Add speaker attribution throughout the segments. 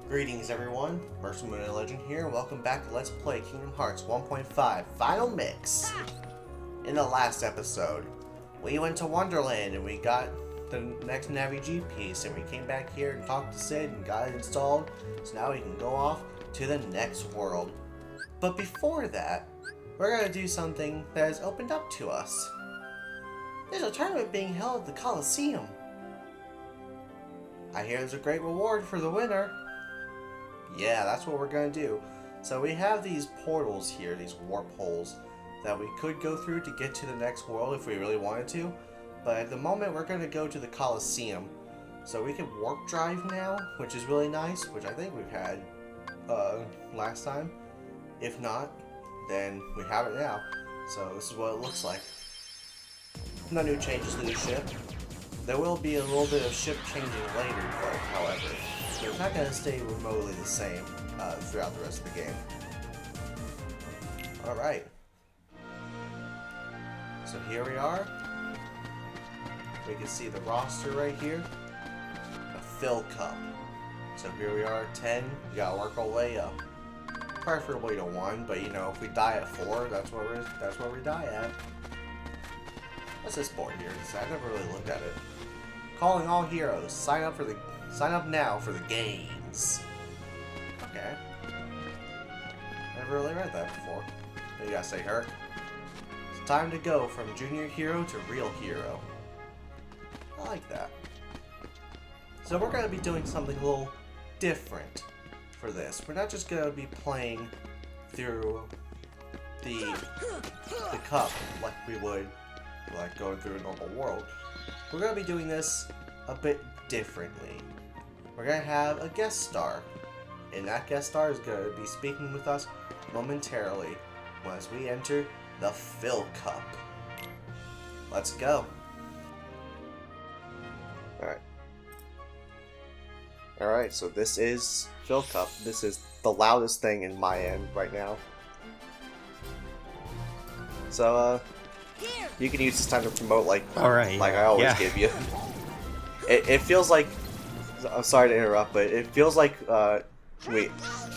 Speaker 1: Greetings everyone, Mercy Moon Legend here, and welcome back to Let's Play Kingdom Hearts 1.5 Final Mix. In the last episode, we went to Wonderland and we got the next Navi G piece, and we came back here and talked to Sid and got it installed, so now we can go off to the next world. But before that, we're going to do something that has opened up to us. There's a tournament being held at the Coliseum. I hear there's a great reward for the winner. Yeah, that's what we're going to do. So we have these portals here, these warp holes, that we could go through to get to the next world if we really wanted to. But at the moment, we're going to go to the Coliseum. So we can warp drive now, which is really nice, which I think we've had last time. If not, then we have it now. So this is what it looks like. No new changes to the ship. There will be a little bit of ship changing later, though, however. So it's not going to stay remotely the same throughout the rest of the game. Alright. So here we are. We can see the roster right here. A fill cup. So here we are at 10. We gotta work our way up. Preferably to 1, but you know, if we die at 4, that's where we die at. What's this board here? I never really looked at it. Calling all heroes. Sign up now for the games. Okay. Never really read that before. You gotta say Herc. It's time to go from junior hero to real hero. I like that. So we're gonna be doing something a little different for this. We're not just gonna be playing through the cup like we would like going through a normal world. We're gonna be doing this a bit differently. We're gonna have a guest star, and that guest star is gonna be speaking with us momentarily once we enter the Fill Cup. Let's go. Alright, so this is Fill Cup. This is the loudest thing in my end right now. So, you can use this time to promote like I always give you. It feels like, I'm sorry to interrupt, but it feels like I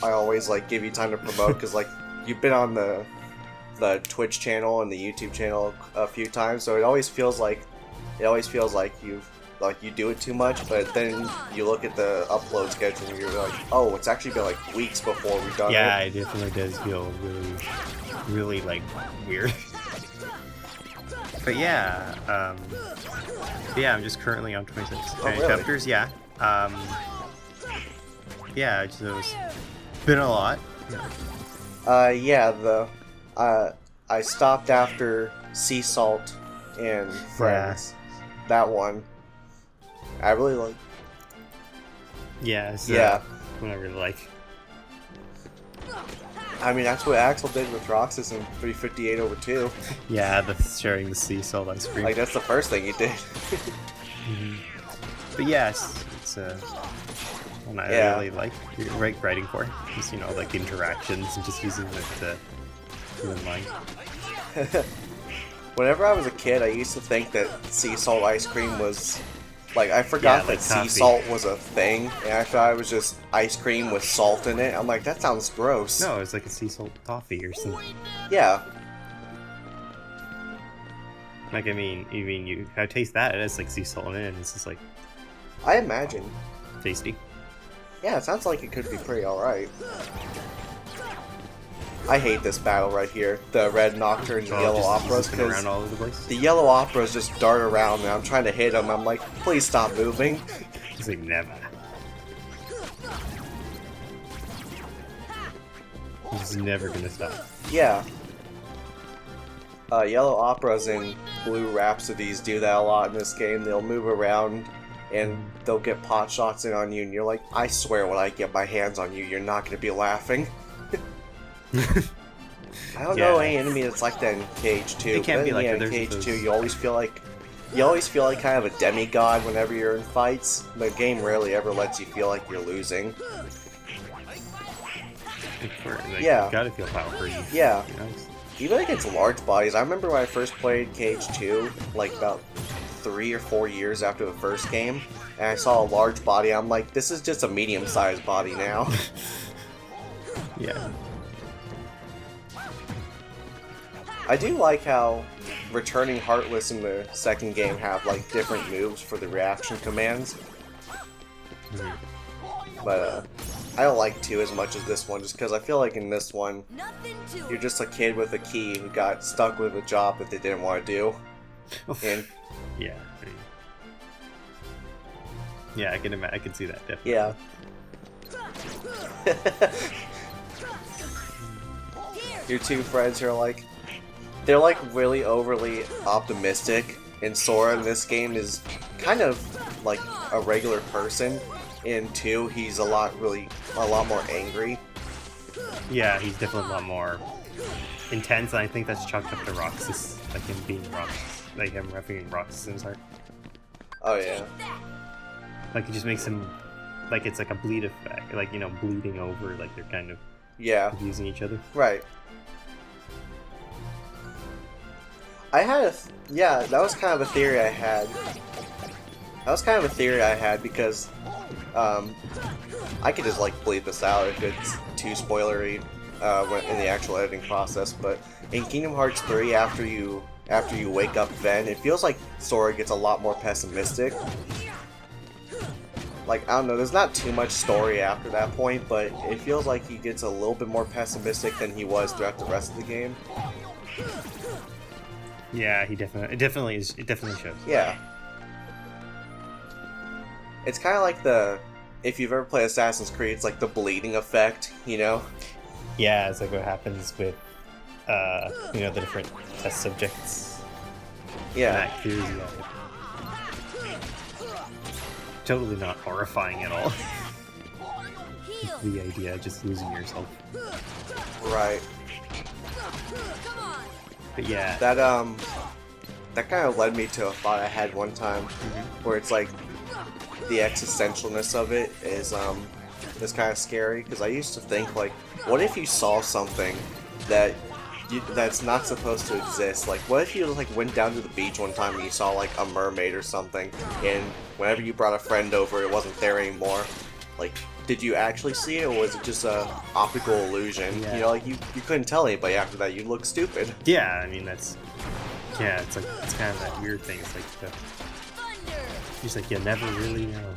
Speaker 1: always like give you time to promote because like you've been on the Twitch channel and the YouTube channel a few times, so it always feels like you do it too much. But then you look at the upload schedule and you're like, oh, it's actually been like weeks before we've done it.
Speaker 2: Yeah, it definitely does feel really like weird. But yeah, I'm just currently on 26 chapters. Yeah, yeah, it's been a lot.
Speaker 1: I stopped after Sea Salt and Friends. Yeah. That one, I really like.
Speaker 2: Yeah, one I really like.
Speaker 1: I mean, that's what Axel did with Roxas in 358/2.
Speaker 2: Yeah, sharing the sea salt ice cream.
Speaker 1: Like, that's the first thing he did.
Speaker 2: But yes, it's one I really like writing for. Just, you know, like interactions and just using it to unwind.
Speaker 1: Whenever I was a kid, I used to think that sea salt ice cream was... Like, I forgot that sea salt was a thing, and I thought it was just ice cream with salt in it. I'm like, that sounds gross.
Speaker 2: No, it's like a sea salt toffee or something.
Speaker 1: Yeah.
Speaker 2: Like, I mean, you taste that, it has like sea salt in it, and it's just like...
Speaker 1: I imagine.
Speaker 2: Tasty.
Speaker 1: Yeah, it sounds like it could be pretty alright. I hate this battle right here. The red Nocturne and the yellow Operas, because the yellow Operas just dart around and I'm trying to hit them. I'm like, please stop moving.
Speaker 2: It's like, never. It's never gonna stop.
Speaker 1: Yeah. Yellow Operas and blue Rhapsodies do that a lot in this game. They'll move around and they'll get pot shots in on you and you're like, I swear when I get my hands on you, you're not gonna be laughing. I don't know any enemy that's like that in KH2.
Speaker 2: It can't be like
Speaker 1: in KH2 you always feel like kind of a demigod whenever you're in fights. The game rarely ever lets you feel like you're losing.
Speaker 2: You gotta feel powerful.
Speaker 1: Yeah.
Speaker 2: You know?
Speaker 1: Even against large bodies. I remember when I first played KH2, like about 3 or 4 years after the first game, and I saw a large body. I'm like, this is just a medium-sized body now.
Speaker 2: Yeah.
Speaker 1: I do like how returning Heartless in the second game have like different moves for the reaction commands. But I don't like 2 as much as this one, just because I feel like in this one, you're just a kid with a key who got stuck with a job that they didn't want to do. And
Speaker 2: yeah. Yeah, I can see that, definitely.
Speaker 1: yeah. Your 2 friends are like, they're like really overly optimistic, and Sora in this game is kind of like a regular person. In 2, he's a lot more angry.
Speaker 2: Yeah, he's definitely a lot more intense, and I think that's chalked up to Roxas, like him being Roxas, like him repping Roxas in his heart.
Speaker 1: Oh yeah.
Speaker 2: Like it just makes him, like it's like a bleed effect, like, you know, bleeding over, like they're kind of abusing each other.
Speaker 1: Right. I had that was kind of a theory I had. Because I could just like bleep this out if it's too spoilery in the actual editing process, but in Kingdom Hearts 3, after you wake up Ven, it feels like Sora gets a lot more pessimistic. Like, I don't know, there's not too much story after that point, but it feels like he gets a little bit more pessimistic than he was throughout the rest of the game.
Speaker 2: Yeah, it definitely shows.
Speaker 1: Yeah. It's kind of like if you've ever played Assassin's Creed, it's like the bleeding effect, you know?
Speaker 2: Yeah, it's like what happens with, you know, the different test subjects.
Speaker 1: Yeah.
Speaker 2: Totally not horrifying at all. The idea of just losing yourself.
Speaker 1: Right.
Speaker 2: But yeah.
Speaker 1: That kind of led me to a thought I had one time, where it's like, the existentialness of it is kind of scary, because I used to think, like, what if you saw something that's not supposed to exist? Like, what if you like went down to the beach one time and you saw like a mermaid or something, and whenever you brought a friend over, it wasn't there anymore? Like, did you actually see it, or was it just a optical illusion?
Speaker 2: Yeah.
Speaker 1: You know, like you couldn't tell anybody after that. You'd look stupid.
Speaker 2: Yeah, I mean it's kind of that weird thing. It's like he's like, you never really know.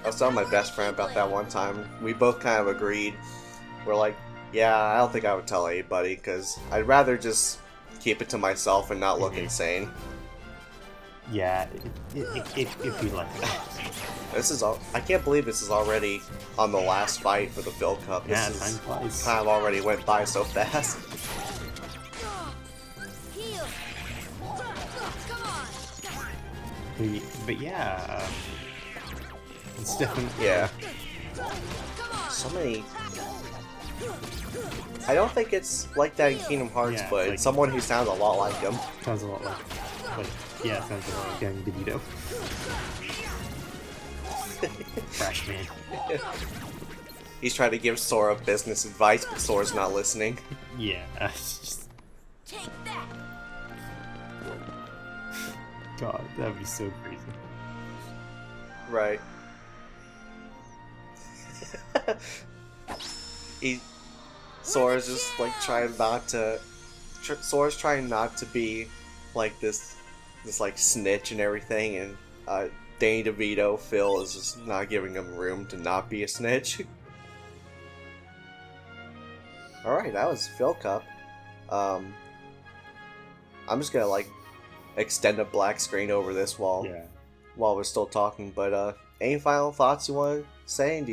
Speaker 1: I was telling my best friend about that one time. We both kind of agreed. We're like, yeah, I don't think I would tell anybody, because I'd rather just keep it to myself and not look insane.
Speaker 2: Yeah, if you like that.
Speaker 1: I can't believe this is already on the last fight for the Phil Cup.
Speaker 2: Yeah, time flies.
Speaker 1: Kind of already went by so fast.
Speaker 2: But yeah, it's definitely...
Speaker 1: Yeah. So many... I don't think it's like that in Kingdom Hearts, but like, it's someone who sounds a lot like him.
Speaker 2: Sounds a lot like yeah, sounds a lot like Danny DeVito. Fresh man.
Speaker 1: He's trying to give Sora business advice, but Sora's not listening.
Speaker 2: Yeah, just...
Speaker 3: Take that.
Speaker 2: God, that'd be so crazy.
Speaker 1: Right. Sora's just like trying not to. Sora's trying not to be like this like snitch and everything, and Danny DeVito, Phil, is just not giving him room to not be a snitch. All right, that was Phil Cup. I'm just gonna like extend a black screen over this while we're still talking. But any final thoughts you want to say?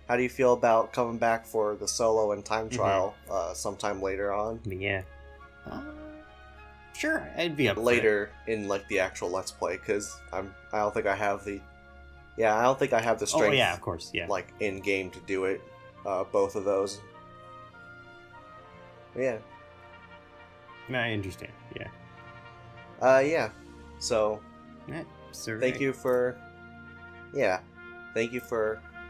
Speaker 1: How do you feel about coming back for the solo and time trial sometime later on?
Speaker 2: Yeah. Sure, I'd be up
Speaker 1: later in like the actual Let's Play, because I don't think I have the strength.
Speaker 2: Oh yeah, of course, yeah.
Speaker 1: Like in game to do it, both of those. Yeah.
Speaker 2: I understand. Yeah.
Speaker 1: Yeah. So.
Speaker 2: Yeah,
Speaker 1: thank you for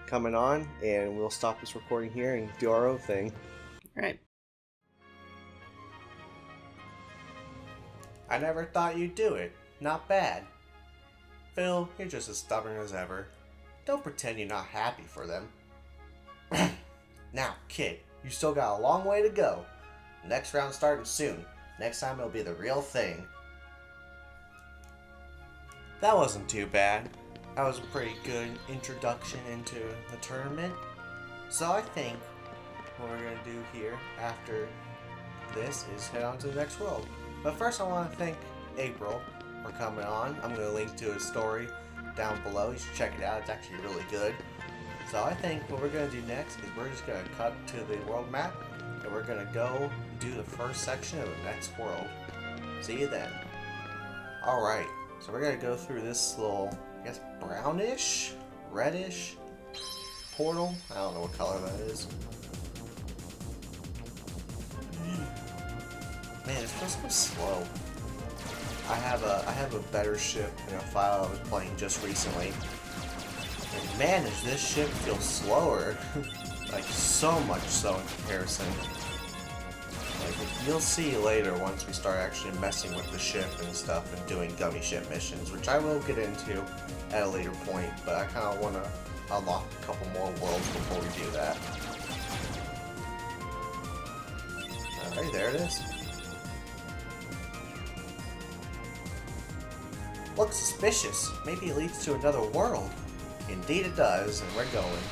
Speaker 1: coming on, and we'll stop this recording here and do our own thing.
Speaker 2: All right.
Speaker 1: I never thought you'd do it. Not bad. Phil, you're just as stubborn as ever. Don't pretend you're not happy for them. Now, kid, you still got a long way to go. Next round starting soon. Next time it'll be the real thing. That wasn't too bad. That was a pretty good introduction into the tournament. So I think what we're going to do here after this is head on to the next world. But first I want to thank April for coming on. I'm going to link to his story down below. You should check it out. It's actually really good. So I think what we're going to do next is we're just going to cut to the world map and we're going to go do the first section of the next world. See you then. Alright, so we're going to go through this little, I guess, brownish, reddish portal. I don't know what color that is. Man, it's just so slow. I have a better ship in a file I was playing just recently. And man, does this ship feel slower. Like, so much so in comparison. Like, you'll see later once we start actually messing with the ship and stuff and doing gummy ship missions, which I will get into at a later point, but I kind of want to unlock a couple more worlds before we do that. Alright, there it is. Looks suspicious. Maybe it leads to another world. Indeed it does, and we're going.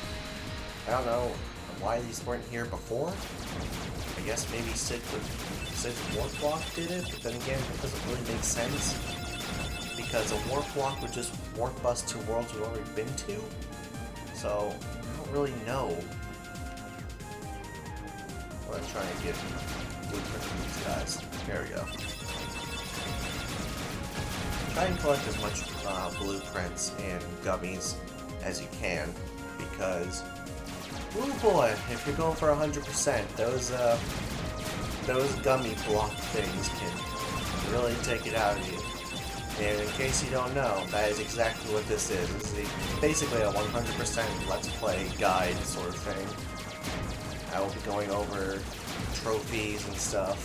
Speaker 1: I don't know why these weren't here before. I guess maybe Sid's warp block did it, but then again, it doesn't really make sense. Because a warp block would just warp us to worlds we've already been to. So, I don't really know. I'm trying to get blueprint from these guys. There we go. Try and collect as much blueprints and gummies as you can, because, oh boy, if you're going for 100%, those gummy block things can really take it out of you. And in case you don't know, that is exactly what this is. This is basically a 100% Let's Play guide sort of thing. I will be going over trophies and stuff,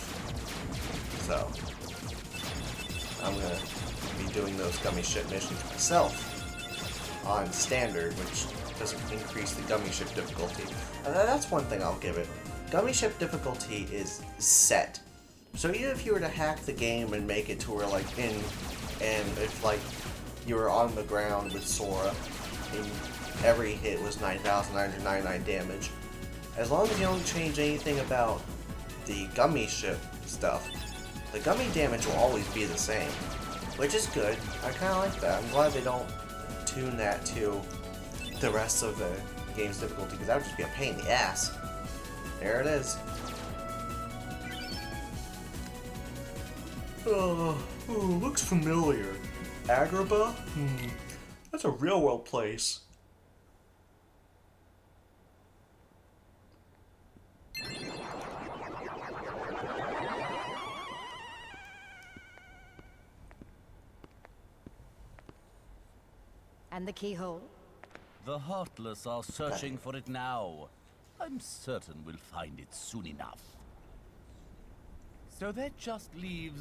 Speaker 1: so I'm gonna be doing those gummy ship missions myself on standard, which doesn't increase the gummy ship difficulty. And that's one thing I'll give it. Gummy ship difficulty is set. So even if you were to hack the game and make it to where, like, and if, like, you were on the ground with Sora and every hit was 9,999 damage, as long as you don't change anything about the gummy ship stuff, the gummy damage will always be the same. Which is good. I kind of like that. I'm glad they don't tune that to the rest of the game's difficulty, because that would just be a pain in the ass. There it is. Looks familiar. Agrabah? That's a real world place.
Speaker 3: And the keyhole?
Speaker 4: The Heartless are searching for it now. I'm certain we'll find it soon enough. So that just leaves...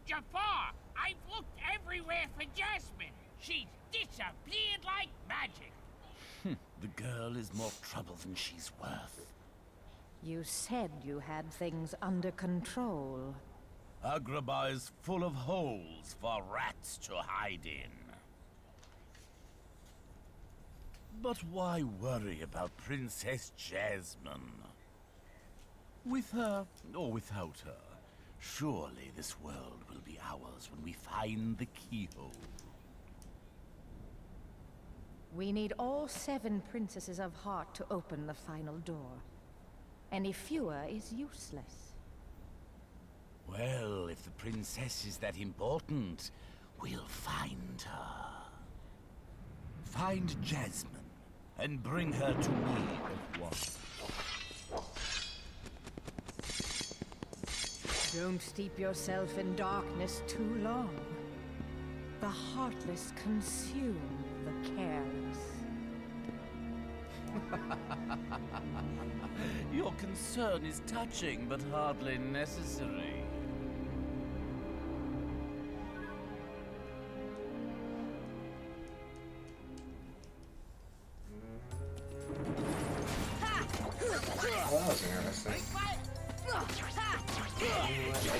Speaker 5: Jafar, I've looked everywhere for Jasmine. She's disappeared like magic.
Speaker 4: The girl is more trouble than she's worth.
Speaker 3: You said you had things under control.
Speaker 4: Agrabah is full of holes for rats to hide in. But why worry about Princess Jasmine? With her or without her, surely this world will be ours when we find the keyhole.
Speaker 3: We need all 7 princesses of heart to open the final door. Any fewer is useless.
Speaker 4: Well, if the princess is that important, we'll find her. Find Jasmine and bring her to me at once.
Speaker 3: Don't steep yourself in darkness too long. The heartless consume the careless.
Speaker 4: Your concern is touching, but hardly necessary.
Speaker 1: Well, that was interesting. I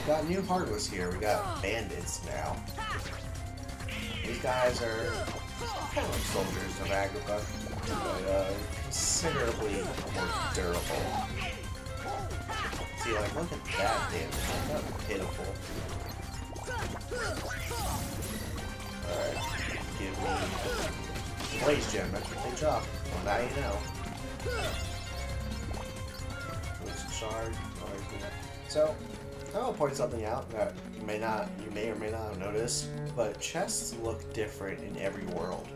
Speaker 1: got new hardware here. We got bandits now. These guys are kind of like soldiers of Agrabah, but considerably more durable. See, like, look at that damage. That's pitiful. Alright, give me Blaze Gem. That's what they drop. Well, now you know. Shard. So, I want to point something out that you may or may not have noticed, but chests look different in every world.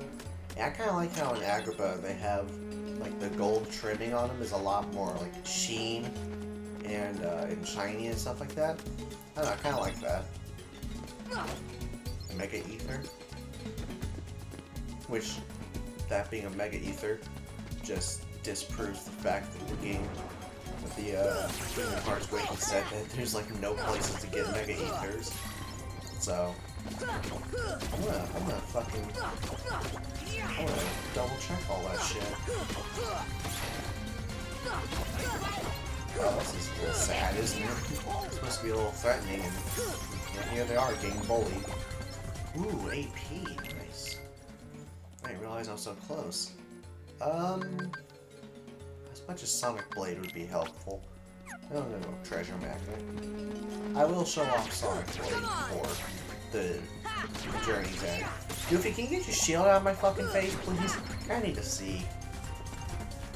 Speaker 1: And I kind of like how in Agrabah they have like the gold trimming on them is a lot more like sheen and shiny and stuff like that. I don't know, I kind of like that. Mega Ether, which that being a Mega Ether just disproves the fact that the game with the Kingdom Hearts Waking said that there's like no places to get Mega Ethers. So I'm gonna double check all that shit. Oh, this is a little sad, isn't it? It's supposed to be a little threatening, and here they are getting bullied. Ooh, AP, nice. I didn't realize I was so close. As much as Sonic Blade would be helpful. I don't know, treasure magnet. I will show off Sonic Blade for the journey's end. Goofy, can you get your shield out of my fucking face, please? I need to see.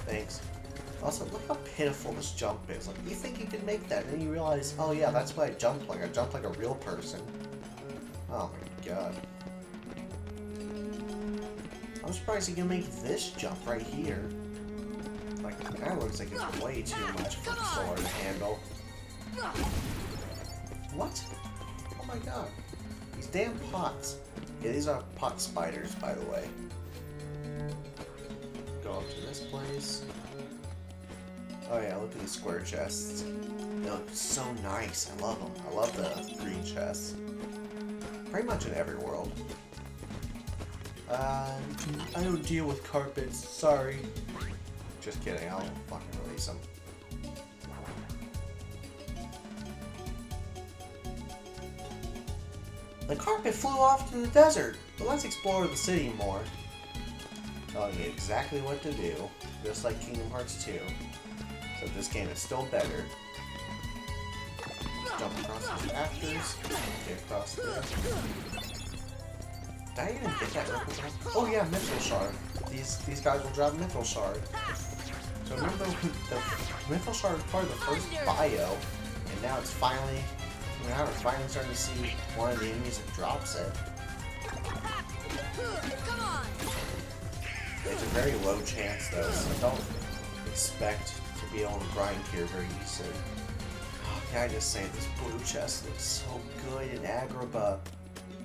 Speaker 1: Thanks. Also, look how pitiful this jump is. Like, you think you can make that, and then you realize, oh yeah, that's what I jumped like. I jumped like a real person. Oh my god. I'm surprised you can make this jump right here. Like, that looks like it's way too much for the sword to handle. What? Oh my god. These damn pots. Yeah, these are pot spiders, by the way. Go up to this place. Oh yeah, look at these square chests. They look so nice. I love them. I love the green chests. Pretty much in every world. I don't deal with carpets. Sorry. Just kidding. I'll fucking release them. The carpet flew off to the desert. But let's explore the city more. Telling you exactly what to do, just like Kingdom Hearts 2. So this game is still better. Jump across these rafters. Get across there. Did I even get that reference? Oh yeah, Mithril Shard. These guys will drop Mithril Shard. So remember the Mithril Shard was part of the first bio, and now it's finally we're starting to see one of the enemies that drops it. It's a very low chance though, so don't expect to be able to grind here very easily. Oh, can I just say this blue chest looks so good in Agrabah.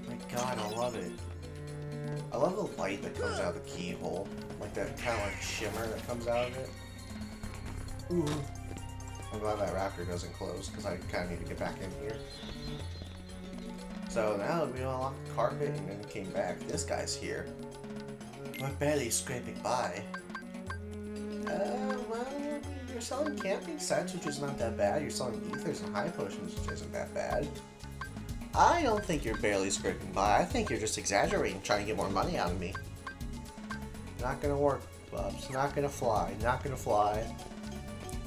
Speaker 1: My god, I love it. I love the light that comes out of the keyhole. Like that kind of like shimmer that comes out of it. Ooh. I'm glad that raptor doesn't close because I kind of need to get back in here. So now that we unlocked the carpet and then came back, this guy's here. We're barely scraping by. Well, you're selling camping sets, which is not that bad. You're selling ethers and high potions, which isn't that bad. I don't think you're barely scraping by. I think you're just exaggerating, trying to get more money out of me. Not gonna work, Bubs. Not gonna fly. Not gonna fly.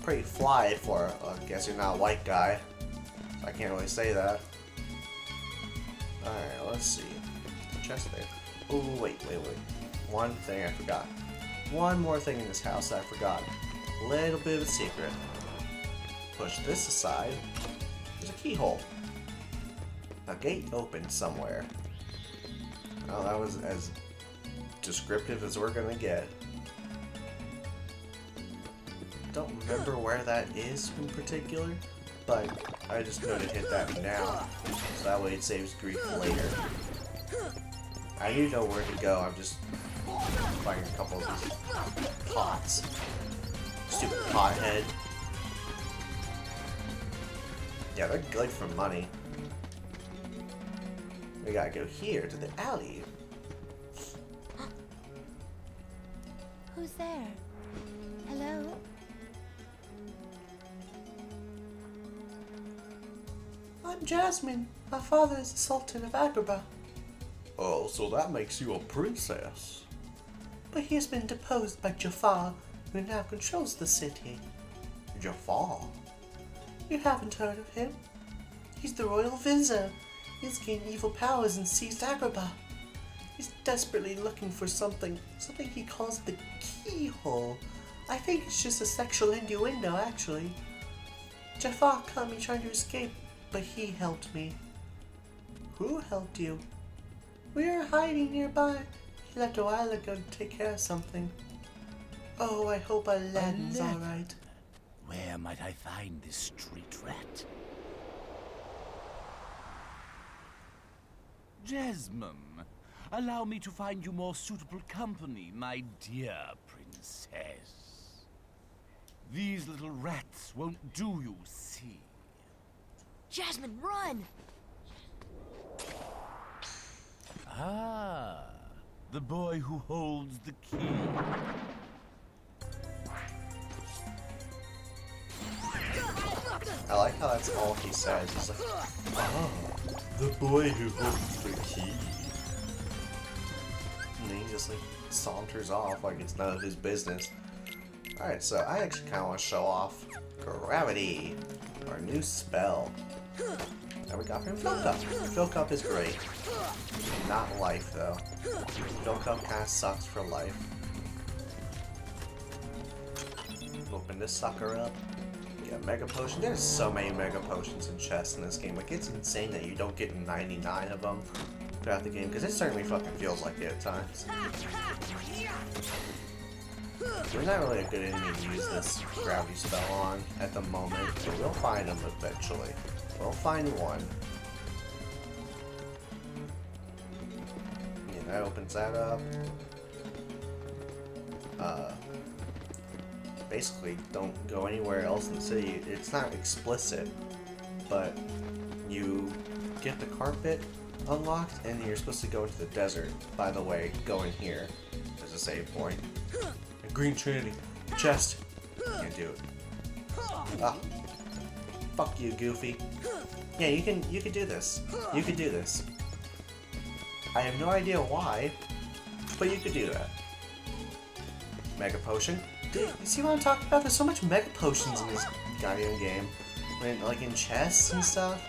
Speaker 1: Pretty fly for, I guess you're not a white guy. So I can't really say that. Alright, let's see. Chest there. Oh, wait. One thing I forgot. One more thing in this house that I forgot. A little bit of a secret. Push this aside. There's a keyhole. A gate opened somewhere. Oh, that was as descriptive as we're gonna get. Don't remember where that is in particular, but I just know to hit that now, so that way it saves grief later. I need to know where to go, I'm just Buying a couple of these pots. Stupid pothead. Yeah, they're good for money. We gotta go here to the alley.
Speaker 3: Who's there? Hello?
Speaker 1: I'm Jasmine. My father is the Sultan of Agrabah. Oh, so that makes you a princess. But he has been deposed by Jafar, who now controls the city. Jafar? You haven't heard of him? He's the royal vizier. He's gained evil powers and seized Agrabah. He's desperately looking for something he calls the Keyhole. I think it's just a sexual innuendo, actually. Jafar caught me trying to escape, but he helped me. Who helped you? We were hiding nearby. He left a while ago to take care of something. Oh, I hope Aladdin's alright.
Speaker 4: Where might I find this street rat? Jasmine, allow me to find you more suitable company, my dear princess. These little rats won't do, you see.
Speaker 6: Jasmine, run!
Speaker 4: Ah, the boy who holds the key.
Speaker 1: I like how that's all he says. He's like, oh, the boy who holds the key. And then he just like saunters off like it's none of his business. Alright, so I actually kind of want to show off Gravity, our new spell. That we got from Fill Cup. Fill Cup is great. Not Life, though. Fill Cup kind of sucks for Life. Open this sucker up. Get a Mega Potion. There's so many Mega Potions and chests in this game. Like, it's insane that you don't get 99 of them throughout the game, because it certainly fucking feels like it at times. There's not really a good enemy to use this Gravity spell on at the moment, but we'll find them eventually. We'll find one. Yeah, that opens that up. Basically, don't go anywhere else in the city. It's not explicit, but you get the carpet unlocked, and you're supposed to go into the desert. By the way, go in here. There's a save point. A Green Trinity. Chest. Can't do it. Ah. Fuck you, Goofy. Yeah, you can do this. You can do this. I have no idea why, but you could do that. Mega Potion. Dude, you see what I'm talking about? There's so much Mega Potions in this goddamn game. Like in chests and stuff.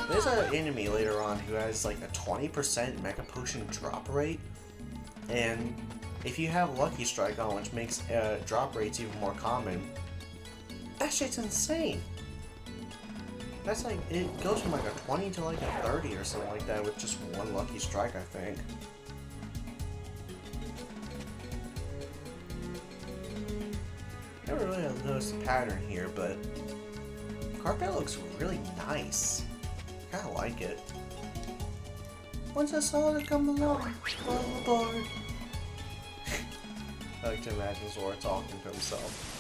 Speaker 1: There's an enemy later on who has like a 20% Mega Potion drop rate. And if you have Lucky Strike on, which makes drop rates even more common, that shit's insane. That's like, it goes from like a 20 to like a 30 or something like that with just one Lucky Strike, I think. Never really noticed a pattern here, but carpet looks really nice. Kinda like it. Once I saw it come along, all aboard. I like to imagine Zora talking to himself.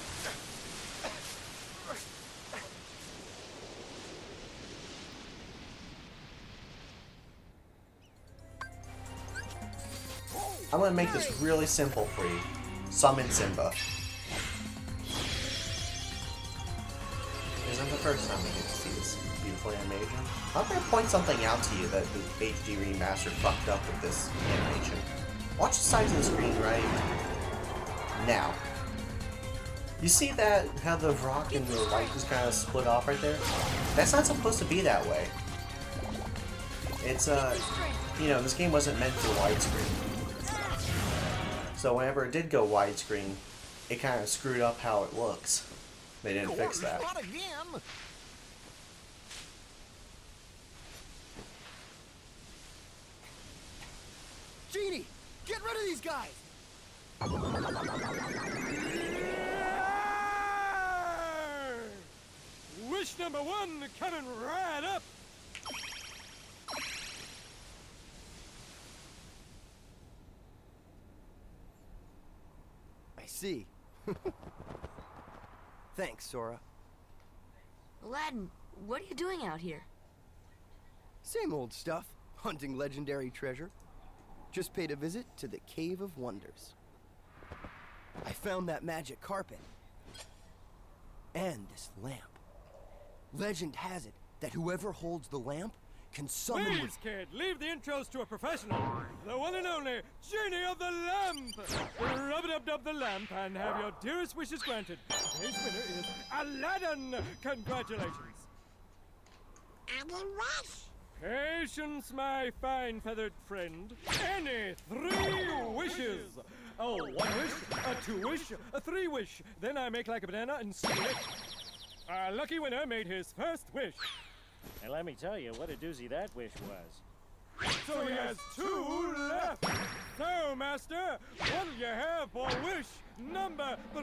Speaker 1: I'm gonna make this really simple for you. Summon Simba. Isn't the first time we get to see this beautiful animation? I'm gonna point something out to you that the HD remaster fucked up with this animation. Watch the sides of the screen right now. You see that, how the rock and the light is kind of split off right there? That's not supposed to be that way. It's, you know, this game wasn't meant for widescreen. So whenever it did go widescreen, it kind of screwed up how it looks. They didn't fix that.
Speaker 7: Not again. Genie, get rid of these guys.
Speaker 8: Wish number one coming right up.
Speaker 7: I see. Thanks, Sora.
Speaker 6: Aladdin, what are you doing out here?
Speaker 7: Same old stuff. Hunting legendary treasure. Just paid a visit to the Cave of Wonders. I found that magic carpet. And this lamp. Legend has it that whoever holds the lamp can summon
Speaker 8: Please, kid, leave the intros to a professional. The one and only Genie of the Lamp. Rub-a-dub-dub the lamp and have your dearest wishes granted. Today's winner is Aladdin. Congratulations. Patience, my fine feathered friend. Any 3 wishes. Oh, 1 wish, a 2 wish, a 3 wish. Then I make like a banana and steal it. Our lucky winner made his first wish.
Speaker 9: And let me tell you what a doozy that wish was.
Speaker 8: So he has 2 left. So, Master, what'll you have for wish number 2?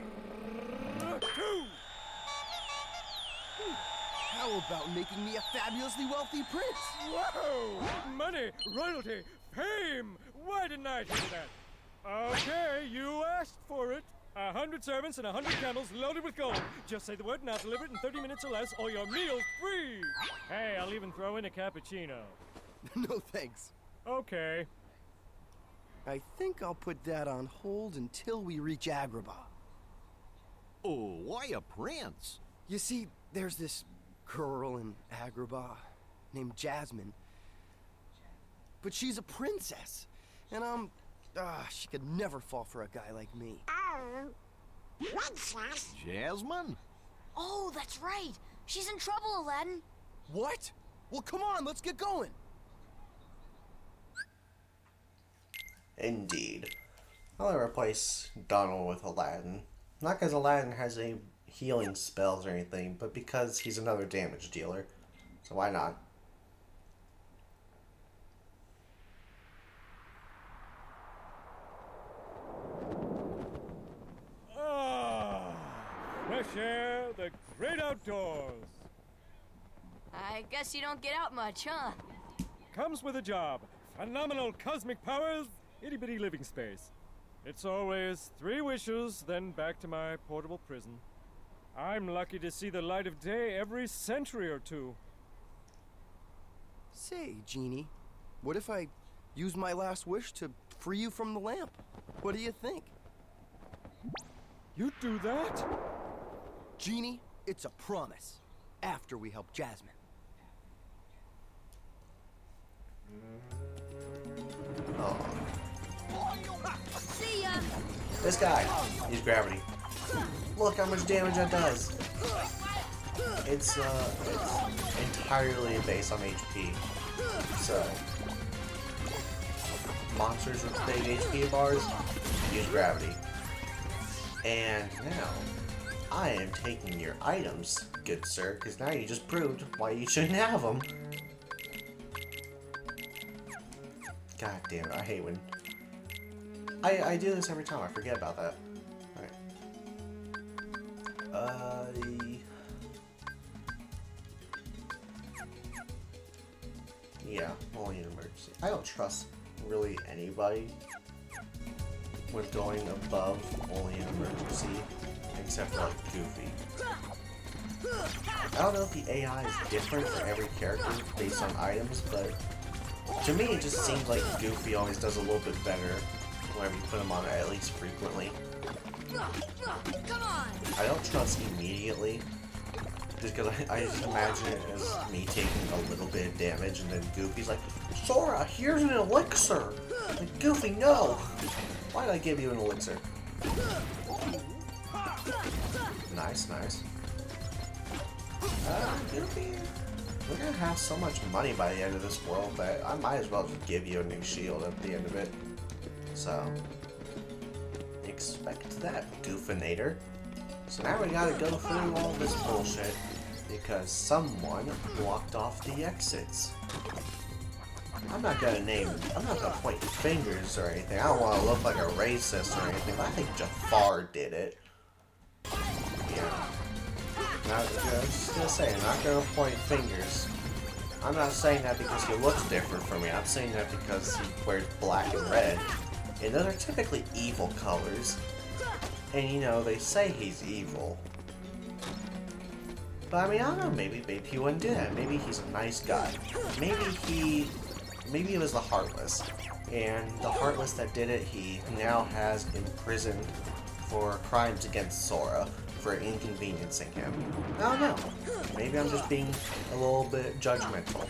Speaker 7: How about making me a fabulously wealthy prince?
Speaker 8: Whoa! Money, royalty, fame! Why didn't I think of that? Okay, you asked for it. 100 servants and 100 camels loaded with gold. Just say the word and I'll deliver it in 30 minutes or less, or your meal's free!
Speaker 9: Hey, I'll even throw in a cappuccino.
Speaker 7: No thanks.
Speaker 8: Okay.
Speaker 7: I think I'll put that on hold until we reach Agrabah.
Speaker 10: Oh, why a prince?
Speaker 7: You see, there's this girl in Agrabah named Jasmine. But she's a princess. And she could never fall for a guy like me.
Speaker 6: Princess?
Speaker 10: Jasmine?
Speaker 6: Oh, that's right. She's in trouble, Aladdin.
Speaker 7: What? Well, come on, let's get going.
Speaker 1: Indeed. I'll replace Donald with Aladdin. Not because Aladdin has any healing spells or anything, but because he's another damage dealer. So why not?
Speaker 8: Fresh air, the great outdoors.
Speaker 6: I guess you don't get out much, huh?
Speaker 8: Comes with a job. Phenomenal cosmic powers, itty-bitty living space. It's always 3 wishes, then back to my portable prison. I'm lucky to see the light of day every century or 2.
Speaker 7: Say, Genie, what if I use my last wish to free you from the lamp? What do you think?
Speaker 8: You do that?
Speaker 7: Genie, it's a promise. After we help Jasmine.
Speaker 1: Oh.
Speaker 6: See ya!
Speaker 1: This guy. Use gravity. Look how much damage that does. It's entirely based on HP. So monsters with big HP bars use gravity. And now I am taking your items, good sir, because now you just proved why you shouldn't have them. God damn it, I hate when I do this every time. I forget about that. Alright. Yeah, only an emergency. I don't trust really anybody with going above only an emergency, except for like Goofy. I don't know if the AI is different for every character based on items, but to me it just seems like Goofy always does a little bit better whenever you put him on at least frequently.
Speaker 6: Come on!
Speaker 1: I don't trust immediately, just because I just imagine it as me taking a little bit of damage, and then Goofy's like, Sora, here's an elixir! Like, Goofy, no! Why did I give you an elixir? Nice, nice. Goofy, we're gonna have so much money by the end of this world that I might as well just give you a new shield at the end of it. So, expect that, Goofinator. So now we gotta go through all this bullshit because someone blocked off the exits. I'm not gonna point fingers or anything. I don't want to look like a racist or anything, but I think Jafar did it. Yeah. Just gonna say, I'm not gonna point fingers. I'm not saying that because he looks different from me. I'm saying that because he wears black and red. And those are typically evil colors. And you know, they say he's evil. But I mean, I don't know, maybe he wouldn't do that. Maybe he's a nice guy. Maybe it was the Heartless. And the Heartless that did it, he now has imprisoned for crimes against Sora for inconveniencing him. I don't know. Maybe I'm just being a little bit judgmental.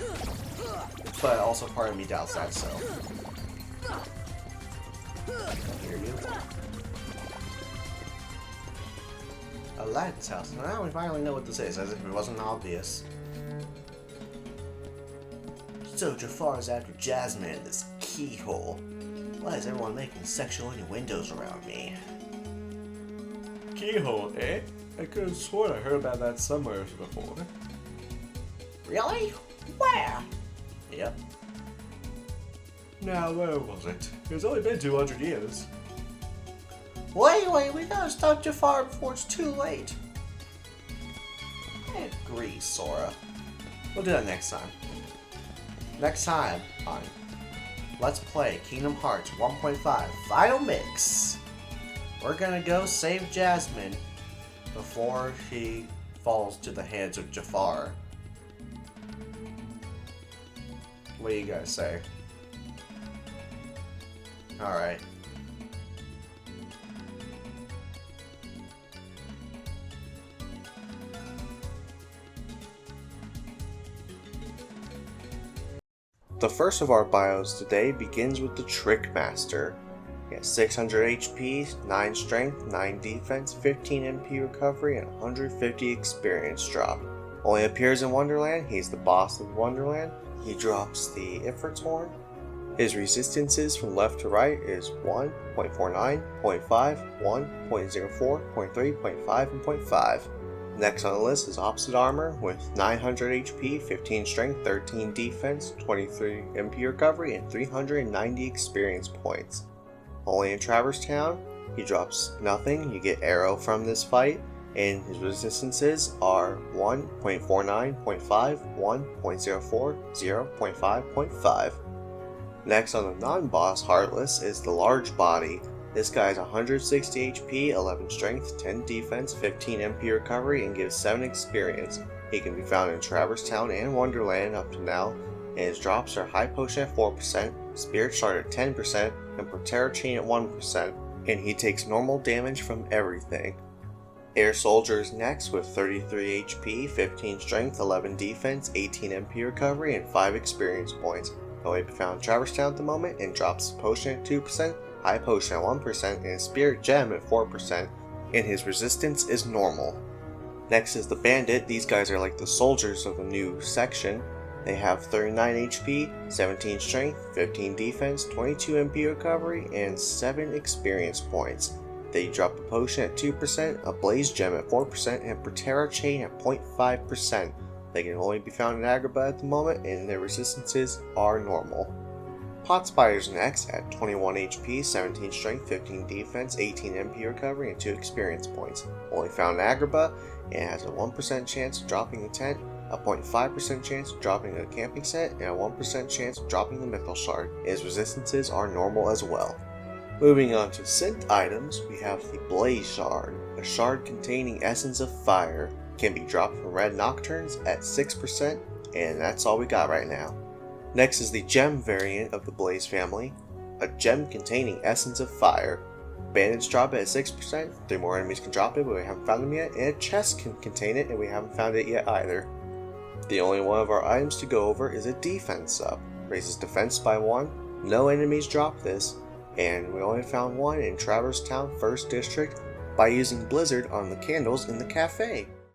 Speaker 1: But also part of me doubts that, so. Here you go. Aladdin's house. Now we finally know what this is, as if it wasn't obvious. So Jafar's after Jasmine in this Keyhole. Why is everyone making sexual innuendos around me?
Speaker 11: Keyhole, eh? I could have sworn I heard about that somewhere before.
Speaker 1: Really? Where? Yep.
Speaker 11: Now, where was it? It's only been 200 years.
Speaker 1: Wait, we gotta stop Jafar before it's too late. I agree, Sora. We'll do that next time. Next time on Let's Play Kingdom Hearts 1.5 Final Mix. We're gonna go save Jasmine before she falls to the hands of Jafar. What do you guys say? Alright. The first of our bios today begins with the Trick Master. He has 600 HP, 9 strength, 9 defense, 15 MP recovery, and 150 experience drop. Only appears in Wonderland. He's the boss of Wonderland. He drops the Ifrit's Horn. His resistances from left to right is 1, 0.49, 0.5, 1, 0.04, 0.3, 0.5, and 0.5. Next on the list is Opposite Armor with 900 HP, 15 strength, 13 defense, 23 MP recovery, and 390 experience points. Only in Traverse Town, he drops nothing. You get Arrow from this fight, and his resistances are 1, 0.49, 0.5, 1, 0.04, 0, 0.5, 0.5. Next on the non-boss Heartless is the Large Body. This guy has 160 HP, 11 strength, 10 defense, 15 MP recovery, and gives 7 experience. He can be found in Traverse Town and Wonderland up to now, and his drops are High Potion at 4%, Spirit Shard at 10%, and Protera Chain at 1%, and he takes normal damage from everything. Air Soldier is next with 33 HP, 15 strength, 11 defense, 18 MP recovery, and 5 experience points. He'll be found in Traverse Town at the moment and drops Potion at 2%, High Potion at 1%, and Spirit Gem at 4%, and his resistance is normal. Next is the Bandit. These guys are like the soldiers of the new section. They have 39 HP, 17 strength, 15 defense, 22 MP recovery, and 7 experience points. They drop a Potion at 2%, a Blaze Gem at 4%, and Protera Chain at 0.5%. They can only be found in Agrabah at the moment, and their resistances are normal. Pot Spider's next at 21 HP, 17 strength, 15 defense, 18 MP recovery, and 2 experience points. Only found in Agrabah, and has a 1% chance of dropping a tent, a 0.5% chance of dropping a camping set, and a 1% chance of dropping the Mythal Shard. His resistances are normal as well. Moving on to synth items, we have the Blaze Shard, a shard containing Essence of Fire. Can be dropped from Red Nocturnes at 6%, and that's all we got right now. Next is the Gem variant of the Blaze family, a gem containing Essence of Fire. Bandits drop it at 6%, 3 more enemies can drop it but we haven't found them yet, and a chest can contain it and we haven't found it yet either. The only one of our items to go over is a defense up. Raises defense by 1, no enemies drop this, and we only found one in Traverse Town 1st District by using Blizzard on the candles in the cafe.